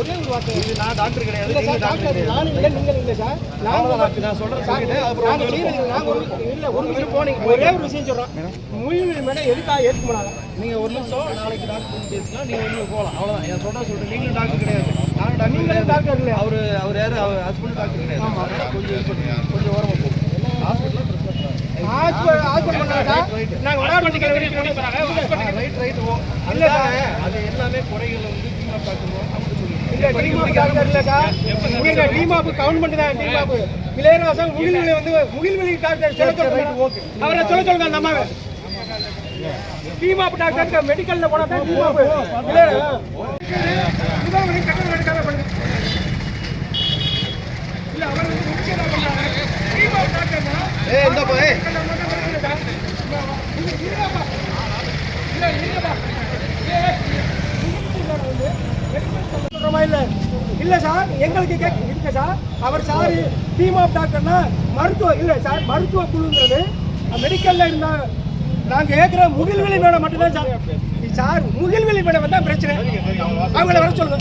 ஒரே ஒரு வார்த்தை, நான் டாக்டர் கிடையாது, நானும் இல்லை, நீங்கள் இல்லை சார். நான் சொல்கிறேன், அப்புறம் ஒரே ஒரு விஷயம் சொல்கிறோம். முயல் மேடம் எதுக்காக ஏற்றுக்க மாட்டாங்க? நீங்கள் ஒரு நிமிஷம் நாளைக்கு டாக்டர் பேசலாம், நீங்கள் ஒன்று போகலாம், அவ்வளோதான். என் சொல்கிறேன், நீங்களும் டாக்டர் கிடையாது, நானும் டாக்டர். நீங்களும் டாக்டர் இல்லை, அவர் யார், அவர் ஹஸ்பண்ட் டாக்டர் கிடையாது. ஆமாம், கொஞ்சம் ஓரமாக போகும். ஹாஸ்பிட்டலில் அது எல்லாமே குறைகள் வந்து கவர்மெண்ட் தான். இளையராசன் முகில்வெளி வந்து முகில்வெளி டாக்டர் அவரை சொல்ல சொல்லுங்க. நம்ம டீமாப் டாக்டர் மெடிக்கல்ல போனா தான் டீமாப் இல்ல அவர் டீமாப் டாக்டர் ஏய் இந்த போய் இல்ல சார், எங்களுக்கு இருக்கு சார். அவர் சார் டீம் ஆஃப் டாக்டர்னா மருத்துவ இல்லை சார், மருத்துவ குழுங்கிறது மெடிக்கல்ல இருந்தா நாங்க ஏற்கிற முகில்வெளி மேடம் மட்டும்தான் சார். சார் முகில்வெளி மேடம் வந்தா பிரச்சனை, அவங்கள வர சொல்லுங்க.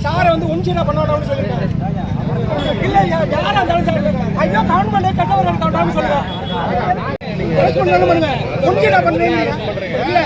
சாரை வந்து ஒன்சீரா பண்ணணும்னு சொல்லிருக்காரு. இல்ல யாரா இருந்தாலும் சார், ஐயோ கவர்மெண்ட் கட்டவர் கவர்மெண்ட் சொல்லுங்க. பண்ணுங்க ஒன்சீரா பண்ணுறீங்க. இல்ல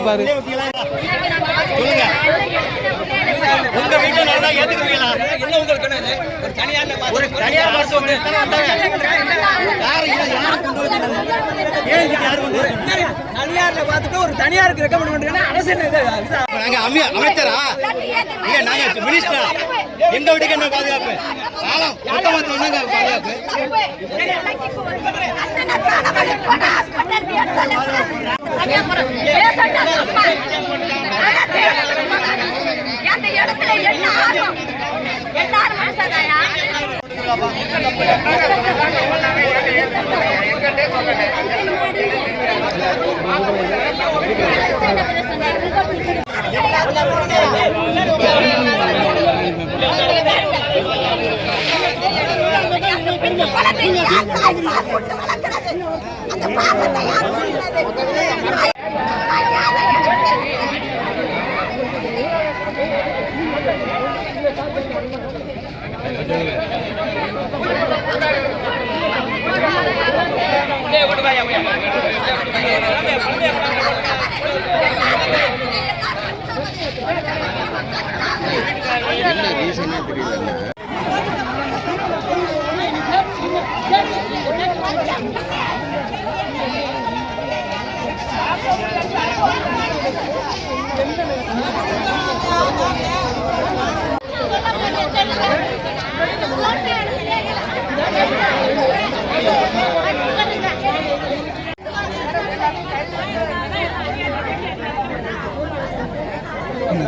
பாரு உங்க வீட்டுல நல்லா ஏத்துக்குவீங்களா? என்ன உங்களுக்கு ஒரு தனியார் மருத்துவமனை தனியார்ல பார்த்துட்டு ஒரு தனியாருக்கு ரெக்கமெண்ட் பண்றீங்கன்னா அரசு நாங்க அமைச்சரா இல்ல நாங்க மினிஸ்டரா எங்க வீட்டுக்கு என்ன பாதுகாப்பு? பாதுகாப்பு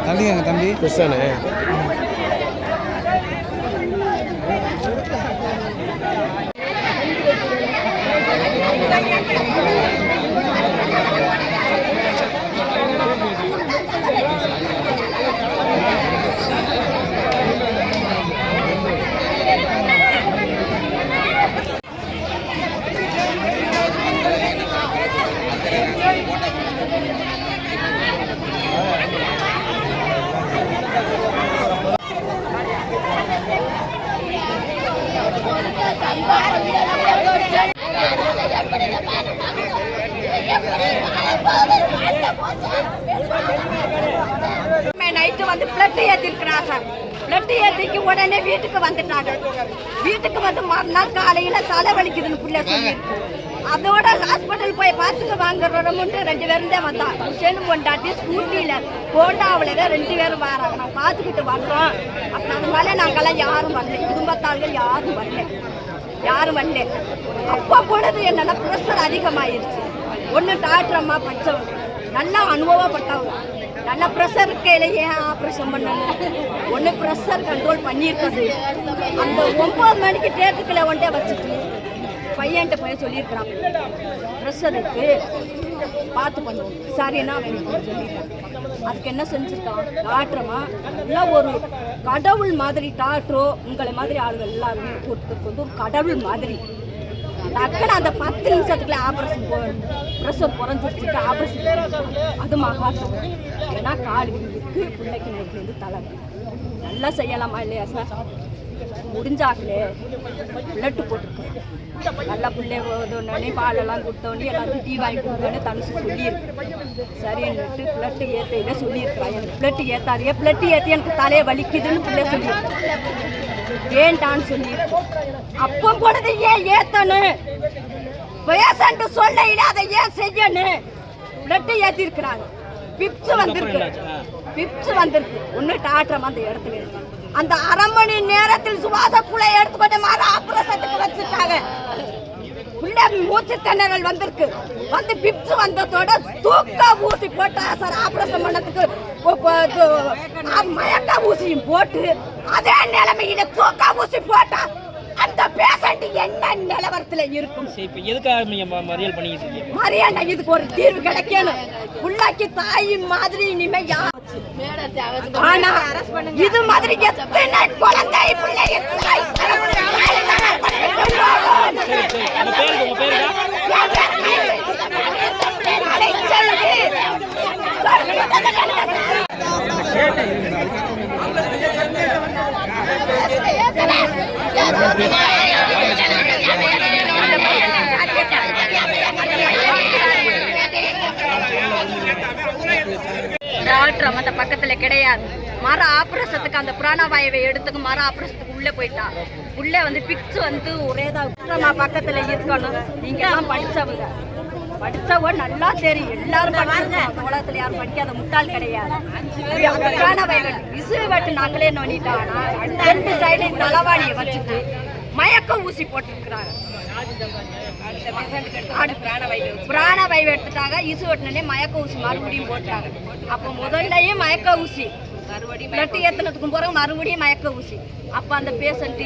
தம்பிங்க தம்பி கிருஷ்ணனே நைட்டு வந்து பிளட் ஏற்றிருக்கிறான் சார். பிளட் ஏற்றிக்கு உடனே வீட்டுக்கு வந்துட்டாங்க. வீட்டுக்கு வந்து மறுநாள் காலையில தலை வலிக்குதுன்னு பிள்ளை சொல்லி அதோட ஹாஸ்பிட்டல் போய் பார்த்துக்க வாங்குறோம்னு 2 பேரும் தான் வந்தான். உஷேனும் கொண்டாட்டி ஸ்கூட்டியில போண்டாவில் 2 பேரும் வராங்க. நான் பார்த்துக்கிட்டு வந்தோம். அதனால நாங்கெல்லாம் யாரும் வரல, குடும்பத்தார்கள் யாரும் வரல. அப்போ பொழுது என்னன்னா ப்ரெஷர் அதிகமாயிருச்சு. ஒன்று டாக்டர் அம்மா படித்தவங்க, நல்லா அனுபவப்பட்டவங்க, நல்லா ப்ரெஷர் இருக்கையில ஏன் ஆப்ரேஷன் பண்ணணும், ஒன்று ப்ரெஷர் கண்ட்ரோல் பண்ணியிருக்குது. அந்த 9 மணிக்கு டேட்டுக்களை ஒன்றே வச்சுட்டு பையன்கிட்ட போய் சொல்லியிருக்கிறான், ப்ரெஷர் இருக்கு பார்த்து பண்ணுவோம். சரின்னா அவன் சொல்லியிருக்கான். அதுக்கு என்ன செஞ்சுருக்கான் டாக்டரமா, இல்லை ஒரு கடவுள் மாதிரி டாக்டரோ உங்களை மாதிரி ஆளுகள் எல்லாருமே கொடுத்துருக்கு வந்து ஒரு கடவுள் மாதிரி. டக்குன்னு அந்த 10 நிமிஷத்துக்குள்ள ஆப்ரேஷன் ப்ரெஷர் குறைஞ்சிருச்சுட்டு ஆப்ரேஷன். அது மகாத்மா. ஏன்னா கால் இருக்கு, பிள்ளைக்கு நைட்லேருந்து தலை நல்லா செய்யலாமா இல்லையா சார்? முடிஞ்சாங்களே பிளட்டு போட்டிருக்கோம், நல்லா பிள்ளை போதோன்னே பாலெல்லாம் கொடுத்தோன்னே எல்லாருக்கும் டீ வாங்கி கொடுத்தோன்னே தனுசு சொல்லியிருக்கு. சரின்னுட்டு பிளட்டு ஏற்றையில சொல்லியிருக்கிறான். எனக்கு பிளட்டு ஏற்றாரியே, பிளட்டு ஏற்றி எனக்கு தலையை வலிக்குதுன்னு பிள்ளை சொல்லியிருக்கேன். ஏன்டான்னு சொல்லியிருக்கோம். அப்போ பொழுது ஏன் ஏற்றணும், பேசன்ட்டு சொல்ல அதை ஏன் செய்யணும்? பிளட்டு ஏற்றிருக்கிறாங்க. பிப்ஸ் வந்திருக்கு. ஒன்று டாக்டர் அந்த இடத்துல இருக்கு. அந்த 1/2 மணி நேரத்தில் சுவாச குழை எடுத்துக்கொண்டு மாற ஆபரேஷனுக்கு வச்சுட்டாங்க. பிள்ளை மூச்சு திணறல் வந்திருக்கு. வந்து பிப்ஸ் வந்ததோட தூக்க ஊசி போட்டா சார் ஆபரேஷன் பண்ணதுக்கு மயக்க ஊசியும் போட்டு அதே நிலைமையில தூக்க ஊசி போட்டா அந்த பேஷண்ட் என்ன நிலவரத்துல இருக்கும்? இப்ப எதுக்காக நீங்க மறியல் பண்ணிட்டு இருக்கீங்க? மறியல் இதுக்கு ஒரு தீர்வு கிடைக்கணும். புள்ளாக்கி தாய் மாதிரி இனிமே ஆனா இது மாதிரி எத்தனை குழந்தை பிள்ளை டாக்டர் அந்த பக்கத்துல கிடையாது. மர ஆபரேஷத்துக்கு அந்த பிராணவாயுவை எடுத்துக்கு மர ஆபரேஷத்துக்கு உள்ள போயிட்டா. உள்ள வந்து பிக்ஸ் வந்து ஒரேதான் பக்கத்துல இருக்கணும். நீங்க எல்லாம் படிச்சவங்க நல்லா தெரியும். எல்லாரும் படிச்சிருக்கோம். உலகத்துல யாரும் படிக்காத முட்டாள் கிடையாது. பிராணவாயுவை விசிறு வெட்டு நாங்களே நோண்டிட்டாங்கன்னா 2 சைடையும் தலைவாணியை வச்சுட்டு மயக்க ஊசி போட்டுருக்குறாங்க. பிராணவாயு எடுத்துட்டாங்க. இசு வெட்டினே மயக்க ஊசி மறுபடியும் போட்டாங்க. அப்போ முதல்லையும் மயக்க ஊசி, பிளட் ஏத்துனதுக்கும் போற மறுபடியும் மயக்க ஊசி. அப்ப அந்த பேஷண்ட்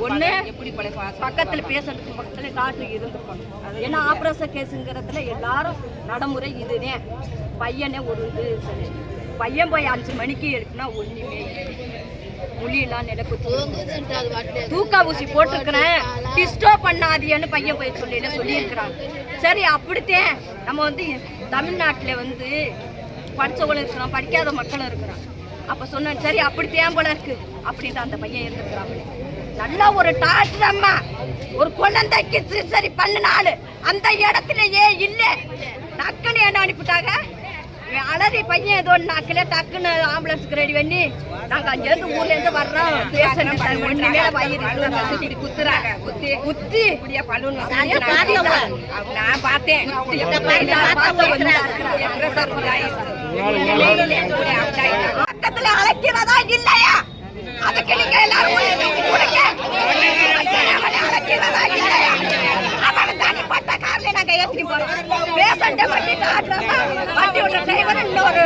ஒண்ணு பக்கத்துல பேஷண்ட்டுக்கு பக்கத்துல டாக்டர் இருந்துக்கணும். ஏன்னா ஆபரேஷன் கேஸுங்கிறதுல எல்லாரும் நடைமுறை இதுதான். பையனே ஒரு இது பையன் போய் 5 மணிக்கு எடுக்குன்னா ஒண்ணுமே மொழியெல்லாம் நிலக்குத்து தூக்கா ஊசி போட்டுருக்கிறேன் டிஸ்டர்ப் பண்ணாதியன்னு பையன் போய் சொல்லியிருக்கிறாங்க. சரி அப்படித்தான் நம்ம வந்து தமிழ்நாட்டில் வந்து படித்தவங்களும் இருக்கிறோம், படிக்காத மக்களும் இருக்கிறோம். அப்போ சொன்னேன் சரி அப்படித்தான் போல இருக்கு அப்படின்னு அந்த பையன் இருந்துக்கிறாங்க. நல்லா ஒரு டாக்டர் அம்மா ஒரு குழந்தைக்கு சரி பண்ணினாலு அந்த இடத்துலயே இல்லை, டக்குன்னு என்ன அனுப்பிட்டாங்க. அலறி பையன் ஏதோ நாக்கில டக்குன்னு ஆம்புலன்ஸுக்கு ரெடி பண்ணி நாங்கள் அங்கேருந்து ஊர்லேருந்து வர்றோம் குத்துறாங்க குத்தி நான் பார்த்தேன். பக்கத்துல அழைக்கிறதா இல்லையா அதுக்கு நீங்க எல்லாரும் அழைக்கிறதா இல்லையா அவன் தனிப்பட்ட கார்ல நாங்க ஏற்றிட்டு போறோம். பேசண்ட வண்டி ஓட்டுற டிரைவர் இன்னொரு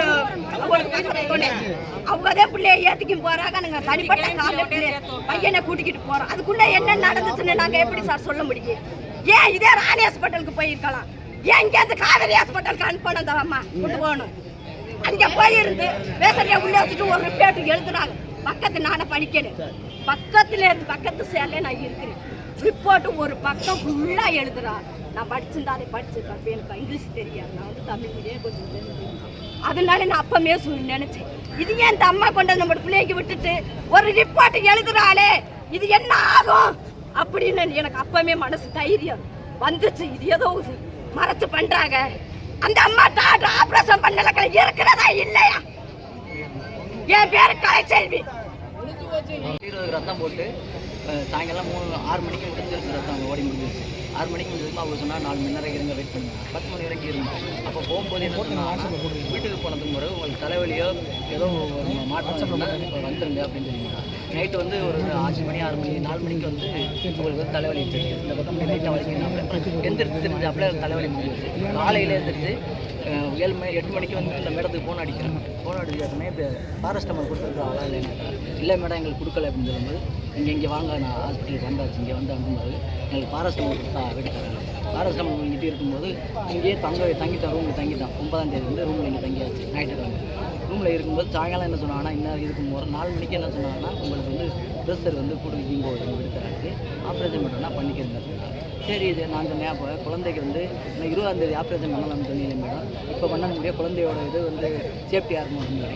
அவங்கதே பிள்ளைய ஏத்திக்கும் போறாங்க. நாங்க தனிப்பட்ட கார்ல பையனை கூட்டிக்கிட்டு போறோம். அதுக்குள்ள என்ன நடந்துச்சுன்னு நாங்க எப்படி சார் சொல்ல முடியும்? ஏன் இதே ராணி ஹாஸ்பிட்டலுக்கு போயிருக்கலாம், ஏன் இங்க இருந்து காவேரி ஹாஸ்பிட்டலுக்கு அனுப்பணும் தான் அம்மா கூட்டு போகணும். அங்க போயிருந்து பேசறியா உள்ள வச்சுட்டு ஒரு ரிப்போர்ட் எழுதுறாங்க. பக்கத்து நானே படிக்கணும், பக்கத்துல இருந்து பக்கத்து சேர்ல நான் இருக்கிறேன். ரிப்போர்ட் ஒரு பக்கம் ஃபுல்லா எழுதுறா. நான் படிச்சிருந்தா அதை படிச்சிருக்கேன். எனக்கு இங்கிலீஷ் தெரியாது, நான் வந்து தமிழ் மீடியம் கொஞ்சம் தெரியும். அதனால நான் அப்பமே நினைச்சேன் இது ஏன் இந்த அம்மா கொண்டு நம்ம பிள்ளைக்கு விட்டுட்டு ஒரு ரிப்போர்ட் எழுதுறாளே இது என்ன ஆகும் அப்படின்னு எனக்கு அப்பமே மனசு தைரியம் வந்துச்சு. இது ஏதோ மறைச்சு பண்றாங்க. அந்த அம்மா டாக்டர் ஆபரேஷன் பண்ணல இருக்கிறதா இல்லையா? என் பேரு கலைச்செல்வி. 20 ரத்தம் போட்டு சாயங்காலம் 6 மணிக்கு முடிஞ்சிருச்சு. ரத்தம் ஓடி முடிஞ்சிருச்சு. 6 மணிக்கு முடிஞ்சிருக்கும். அவங்க சொன்னால் 4 மணி நேரம் இருங்க வெயிட் பண்ணுங்க. 10 மணி வரைக்கும் இருந்தோம். அப்போ போகும்போது என்ன சொன்னாங்கன்னா வீட்டுக்கு போனதுக்கு பிறகு உங்களுக்கு தலைவலியோ ஏதோ மாற்றம் வந்துருங்க அப்படின்னு சொல்லிங்கன்னா நைட்டு வந்து ஒரு 5 மணி 6 மணி 4 மணிக்கு வந்து உங்களுக்கு வந்து தலைவலி வச்சிருக்கு. இந்த பக்கம் நைட்டாக வலிக்கிறேன் எந்திரிச்சு அப்படியே தலைவலி முடிஞ்சிருச்சு. காலையில் எழுந்திரிச்சு 7 மணி 8 மணிக்கு வந்து இந்த மேடத்துக்கு ஃபோன் அடிக்கிறேன். ஃபோன் அடிக்கிறதுனே இப்போ பாரஸ்டமல் கொடுத்துருக்காங்களா இல்லைன்னா இல்லை மேடம் எங்களுக்கு கொடுக்கல அப்படின்னு சொல்லும்போது இங்கே வாங்க நான் ஹாஸ்பிட்டலுக்கு வந்தாச்சு. இங்கே வந்து அனுப்பும்போது எங்களுக்கு பாரஸ்டமல் கொடுத்தா வீட்டுக்காரங்க பாரஸ்டமல் வாங்கிட்டு இருக்கும்போது இங்கேயே தங்கிட்டோம். ரூமில் தங்கிட்டோம். 9ஆம் தேதி வந்து ரூமில் இங்கே தங்கியாச்சு. ஞாயிற்றுக்கிழமை ரூமில் இருக்கும்போது சாயங்காலம் என்ன சொன்னாங்கன்னா இன்னும் இருக்கும்போது 4 மணிக்கு என்ன சொன்னாங்கன்னா உங்களுக்கு வந்து ப்ரெஷர் வந்து கொடுக்கும் போது வீட்டுக்காரருக்கு ஆப்ரேஷன் பண்ணுறோன்னா பண்ணிக்கிறேங்க. சரி இது நான் சொன்னேன் அப்போ குழந்தைக்கு வந்து இன்னும் 20ஆம் தேதி ஆப்ரேஷன் பண்ணலாம்னு சொன்னீங்க மேடம். இப்போ பண்ண முடியாது, குழந்தையோட இது வந்து சேஃப்டியாக இருக்கும் அப்படின்னு.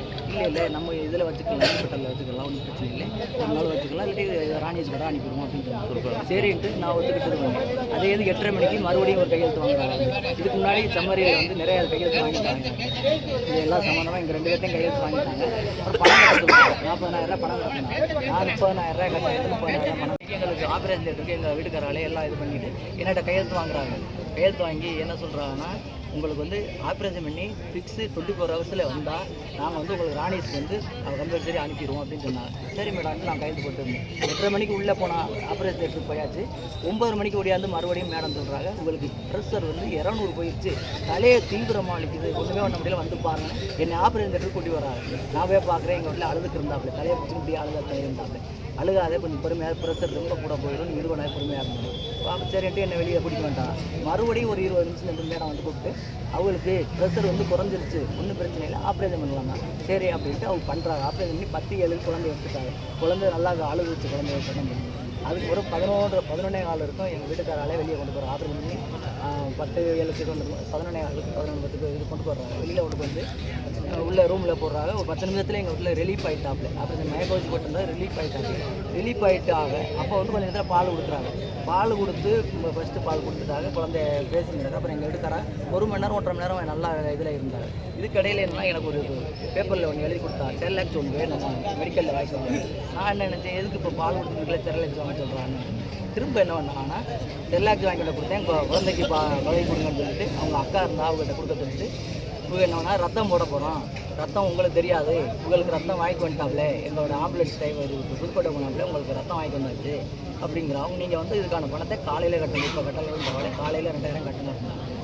இல்லை நம்ம இதில் வச்சுக்கலாம், ஹாஸ்பிட்டலில் வச்சுக்கலாம், ஒன்றும் பிரச்சனை இல்லை, ஒரு நாள் வச்சுக்கலாம், இல்லாட்டி ராணி ஹாஸ்பிட்டல் அனுப்பிடுவோம் அப்படின்னு சரின்ட்டு நான் ஒத்துக்கிட்டு பண்ணேன். அதே இது 8:30 மணிக்கு மறுபடியும் ஒரு கையெழுத்து வாங்குறாங்க. இதுக்கு முன்னாடி சம்மரியில் வந்து நிறைய கையெழுத்து வாங்கிட்டாங்க. இது எல்லாம் சம்மந்தமாக எங்கள் 2 பேர்த்தையும் கையெழுத்து வாங்கிட்டாங்க. அப்புறம் பணம் கட்டணும், 40,000 பணம் கட்டணும். நான் 30,000 கட்டணும், 30,000 பணம். எங்களுக்கு ஆப்ரேஷன் தேட்டருக்கு எங்கள் வீட்டுக்காராலே எல்லாம் இது பண்ணிவிட்டு என்னட்ட கையெழுத்து வாங்குறாங்க. கையெழுத்து வாங்கி என்ன சொல்கிறாங்கன்னா உங்களுக்கு வந்து ஆப்ரேஷன் பண்ணி ஃபிக்ஸு 24 ஹவர்ஸில் வந்தால் நாங்கள் வந்து உங்களுக்கு ராணிஸ்க்கு வந்து கம்பல்சரி அனுப்பிடுவோம் அப்படின்னு சொன்னாங்க. சரி மேடம் நான் கையெழுத்து போட்டுருந்தேன். 8:30 மணிக்கு உள்ளே போனால் ஆப்ரேஷன் தேட்டருக்கு போயாச்சு. 9 மணிக்கு ஓடியாந்து மறுபடியும் மேடம் சொல்கிறாங்க உங்களுக்கு ப்ரெஷர் வந்து 200 போயிடுச்சு, தலையை தீவிரமாக அளிக்குது, ஒன்றுமே ஒன்று முடியல வந்து பாருங்கள். என்னை ஆப்ரேஷன் தேட்டருக்கு கூட்டி வராங்க. நான் போய் பார்க்குறேன் எங்கள் வீட்டில் அழுதுக்கு இருந்தாப்புல, தலையை பிடிச்சி முடிய தலையை இருந்தாப்புல. அழுகாதே கொஞ்சம் பொறுமையாக ப்ரெஷர் ரொம்ப கூட போயிடும், 20 நாள் பொறுமையாக இருந்தது. சரின்ட்டு என்னை வெளியே பிடிக்க வேண்டாம். மறுபடியும் ஒரு 20 நிமிஷம் 2 மேடம் வந்து கூப்பிட்டு அவங்களுக்கு ப்ரெஷர் வந்து குறைஞ்சிருச்சு, ஒன்றும் பிரச்சனை இல்லை, ஆப்ரேஷன் பண்ணலாமா சரி அப்படின்ட்டு அவங்க பண்ணுறாங்க. ஆப்ரேஷன் பண்ணி 10:07 குழந்தை எடுத்துட்டாங்க. குழந்தை நல்லா அழுகுச்சு, குழந்தைய பண்ண முடியும். அதுக்கு ஒரு 11 காலம் இருக்கும். எங்கள் வீட்டுக்காராலே வெளியே கொண்டு போகிறோம். ஆப்ரேஷன் பண்ணி 10:07 கொண்டு 11:10 இது கொண்டு போடுறாங்க. வெளியில் கொண்டு வந்து உள்ள ரூமில் போடுறாங்க. ஒரு 10 நிமிஷத்தில் எங்கள் வீட்டில் ரிலீஃப் ஆகிட்டாப்ல. ஆப்ரேஷன் மயக்கவச்சு போட்டிருந்தா ரிலீஃப் ஆகிட்டாங்க. ரிலீஃப் ஆகிட்டாங்க. அப்போ வந்து கொஞ்சம் நேரத்தில் பால் கொடுக்குறாங்க. பால் கொடுத்து ஃபஸ்ட்டு பால் கொடுத்துட்டாங்க. குழந்தைய பேசினாங்க. அப்புறம் எங்கள் வீட்டுக்காரன் 1 மணி நேரம் 1.5 மணி நேரம் நல்லா இதில் இருந்தாங்க. இதுக்கடையில் என்னன்னா எனக்கு ஒரு பேப்பரில் ஒன்று எழுதி கொடுத்தா செர்லாக்ஸ் ஒன்று வேணும் மெடிக்கலில் வாங்கிட்டு. நான் என்ன நினச்சேன் எதுக்கு இப்போ பால் கொடுத்துருக்கல செர்லாக்ஸ் வாங்க சொல்கிறாங்க. திரும்ப என்ன பண்ணாங்கன்னா செர்லாக்ஸ் வாங்கிட்டு கொடுத்தேன். குழந்தைக்கு பதவி கொடுங்கன்னு சொல்லிட்டு அவங்க அக்கா இருந்தால் அவங்கள்ட்ட கொடுக்க சொல்லிட்டு இவங்க என்னன்னா ரத்தம் போட போகிறோம், ரத்தம் உங்களுக்கு தெரியாது, உங்களுக்கு ரத்தம் வாங்கிட்டு வந்துட்டாப்ல, எங்களோட ஆம்புலன்ஸ் டிரைவர் புதுக்கோட்டை போனாப்ல உங்களுக்கு ரத்தம் வாங்கிட்டு வந்தாச்சு அப்படிங்கிறோம். நீங்கள் வந்து இதுக்கான பணத்தை காலையில் கட்டணும், இப்போ கட்டணும், காலையில் 2000 கட்டணும்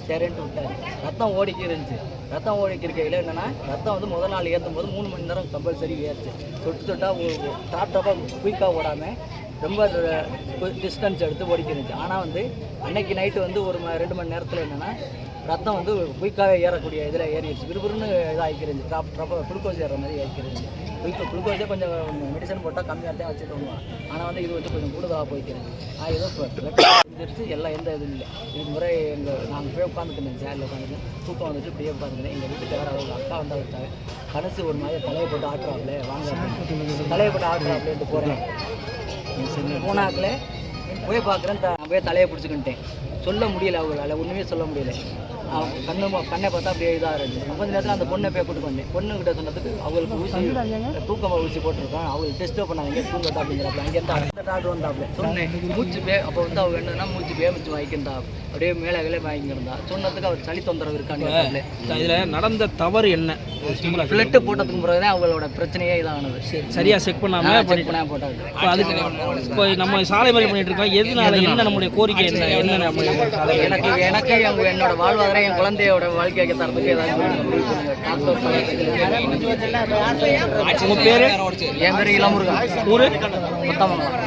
சரின்ட்டு விட்டார். ரத்தம் ஓடிக்கி இருந்துச்சு. ரத்தம் ஓடிக்கிருக்கையில் என்னென்னா ரத்தம் வந்து முதல் நாள் ஏற்றும் போது 3 மணி நேரம் கம்பல்சரி ஏறிச்சு. தொட்டால் டாப்டாப்பாக குயிக்காக ஓடாமல் ரொம்ப டிஸ்டன்ஸ் எடுத்து ஓடிக்கிருந்துச்சு. ஆனால் வந்து அன்னைக்கு நைட்டு வந்து ஒரு 2 மணி நேரத்தில் என்னென்னா ரத்தம் வந்து குயிக்காக ஏறக்கூடிய இதில் ஏறிடுச்சு, விறுவிறுன்னு இதாகிக்கிறது, குளுக்கோஸ் ஏறுற மாதிரி ஆகிக்கிறது. குளுக்கோஸே கொஞ்சம் மெடிசன் போட்டால் கம்மியாக தான் வச்சு தோணுவாங்க, ஆனால் வந்து இது வந்து கொஞ்சம் கூடுதலாக போய்க்கிறது. ஏதோ வந்துருச்சு, எல்லாம் எந்த இதுவும் இல்லை. இது முறை நாங்கள் போய் உட்காந்துருந்தேன், சேரில் உட்காந்துருந்தேன், தூக்கம் வந்துட்டு இப்படியே உட்காந்துருந்தேன். எங்கள் வீட்டுக்கு வேறு அவங்க அக்கா வந்தால் வச்சாங்க, கனசு ஒரு மாதிரி தலையை போட்டு ஆட்டுறாப்புல, வாங்க தலையை போட்டு ஆட்டுறாப்புலேன்ட்டு போகிறேன். போனாக்கில் போய் பார்க்குறேன், போய் தலையை பிடிச்சிக்கிட்டேன். சொல்ல முடியல, அவங்களால ஒன்றுமே சொல்ல முடியல. கண்ணை பார்த்தா அப்படியே இதாக இருந்துச்சு. கொஞ்சம் நேரத்தில் அந்த பொண்ணை போய் கூட்டு வந்தேன். பொண்ணுக்கிட்ட சொன்னதுக்கு அவங்களுக்கு ஊசி தூக்கமாக ஊசி போட்டிருக்கான், அவங்களுக்கு டெஸ்ட்டோ பண்ணாங்க, தூங்கட்டா அப்படிங்கிறப்ப அங்கேருந்து அடுத்த டாக்டர் வந்தாப்புல சொன்னேன். மூச்சு அப்போ வந்து அவங்க என்னன்னா மூச்சு பேமிச்சு வாங்கிக்கிறா, அப்படியே மேலே வாங்கிக்கிறதா சொன்னதுக்கு அவர் சளி தொந்தரவு இருக்கான்னு. இதில் நடந்த தவறு என்ன? பிளட்டு போட்டதுக்கு பிறகு தான் அவங்களோட பிரச்சனையே இதானது. சரியாக செக் பண்ணாமல் போட்டாங்க. இப்போ அதுக்கு இப்போ நம்ம சாலை மறியல் பண்ணிட்டு இருக்கோம், எதுனால, என்ன நம்முடைய கோரிக்கை என்ன? எனக்கு என்னோட வாழ்வாதாரம், என் குழந்தையோட வாழ்க்கையை தரத்துக்கு ஏதாவது உங்கள் பேர்? என் பேர் இளமுருகன், ஊர் முத்தமங்கலம்.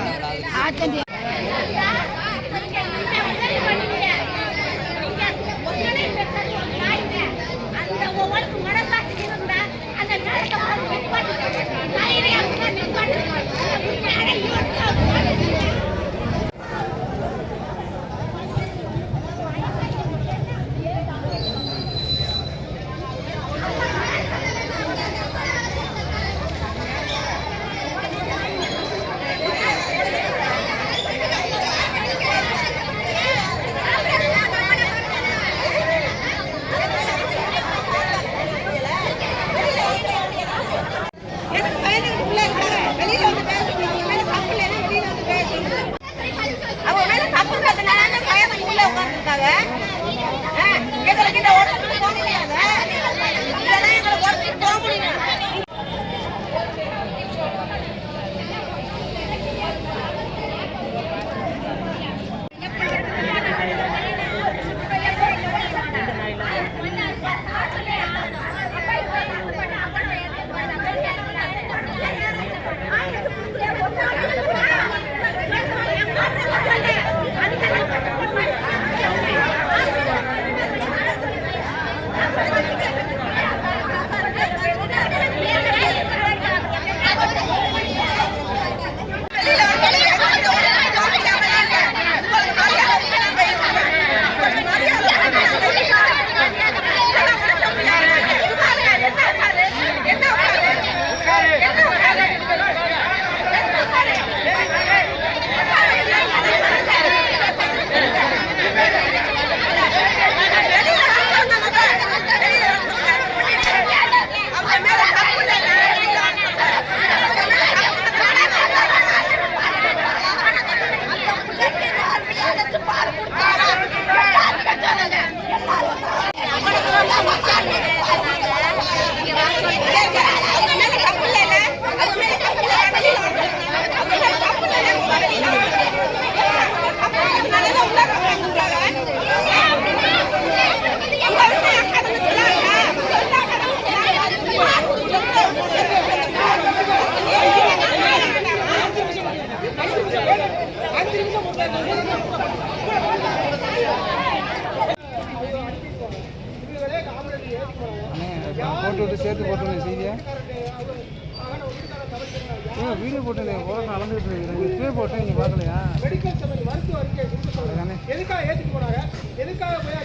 போட்டு விட்டு சேர்த்து போட்டு செய்தியா வீடியோ போட்டு போராட்டம் நடந்துகிட்டு இருக்கு. இப்பவே போட்டு நீங்கள் பார்க்கலையா? மெடிக்கல் சம்பந்த மருத்துவ அறிக்கை கொடுக்க சொல்லுங்க. எதுக்காக ஏற்றிட்டு போனாங்க? எதுக்காக போய்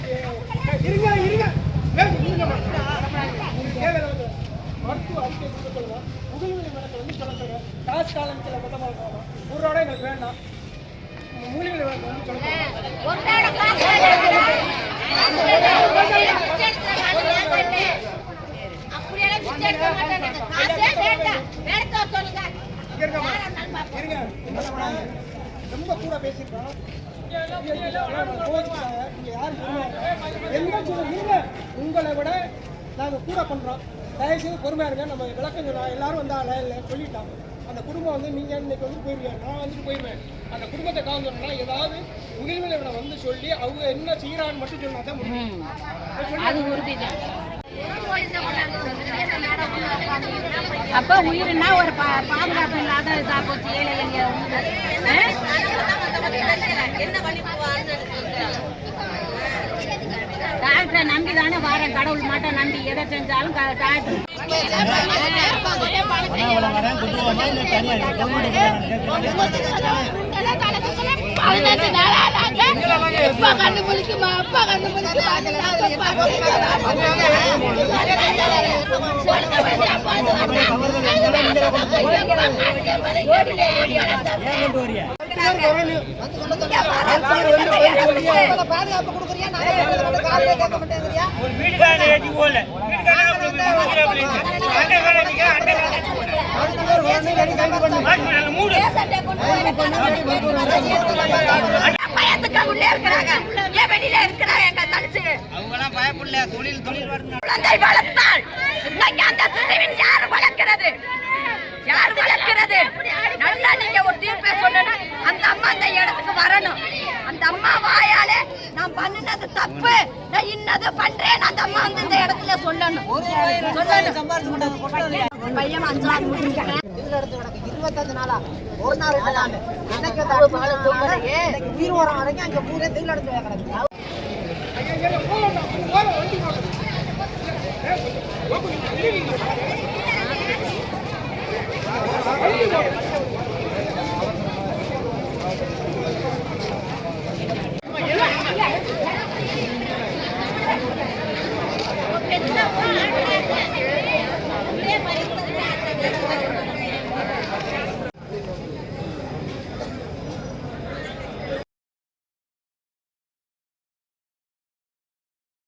இருங்க மருத்துவ அறிக்கை கொடுக்க சொல்லுங்க. முகல்விலை மரத்தை வந்து சொல்லுங்க. காசு காலத்தில் மொத்தமாக இருக்கணும். ஒரு ரூபா எங்களுக்கு வேண்டாம். மூலிகளை வந்து சொல்லுங்க. ரொம்ப கூட பேசியிருக்கோம். உங்களை விட நாங்கள் கூட பண்றோம். தயவுசெய்து பொறுமையா இருங்க. நம்ம விளக்கம் சொல்லலாம். எல்லாரும் வந்தா சொல்லிட்டோம். அந்த குடும்பம் வந்து நீங்க இன்னைக்கு வந்து போயிருவீங்க, நான் வந்துட்டு போயிருவேன். அந்த குடும்பத்தை காமிச்சோம்னா ஏதாவது உயிர்களை வந்து சொல்லி அவங்க என்ன செய்யறான்னு மட்டும் சொன்னா தான் முடியும். அப்ப உயிர்னா ஒரு பாதுகாப்பு இல்லாத இதா போச்சு. ஏழைங்க டாக்டர் எதை நம்பி தானே வாரேன், கடவுள் மாட்டேன் நம்பி எதை செஞ்சாலும் பாதுகாப்பு கொடுக்குறியா? யார் வளர்க்கிறது? நல்லா நீங்க ஒரு தீர்ப்பை சொல்லணும். அந்த அம்மா அந்த இடத்துக்கு வரணும். அந்த அம்மா வாயாலே நான் பண்ணினது தப்பு, நான் இன்னது பண்றேன், அந்த அம்மா வந்து இந்த இடத்துல சொல்லணும். பையன் 5ஆவது முடிச்சிருக்கேன். 25 நாளா ஒரு நாள் 2 நாள் எனக்கு உயிர் வர வரைக்கும் அங்க பூரே தில் எடுத்து கிடக்கு. வண்டி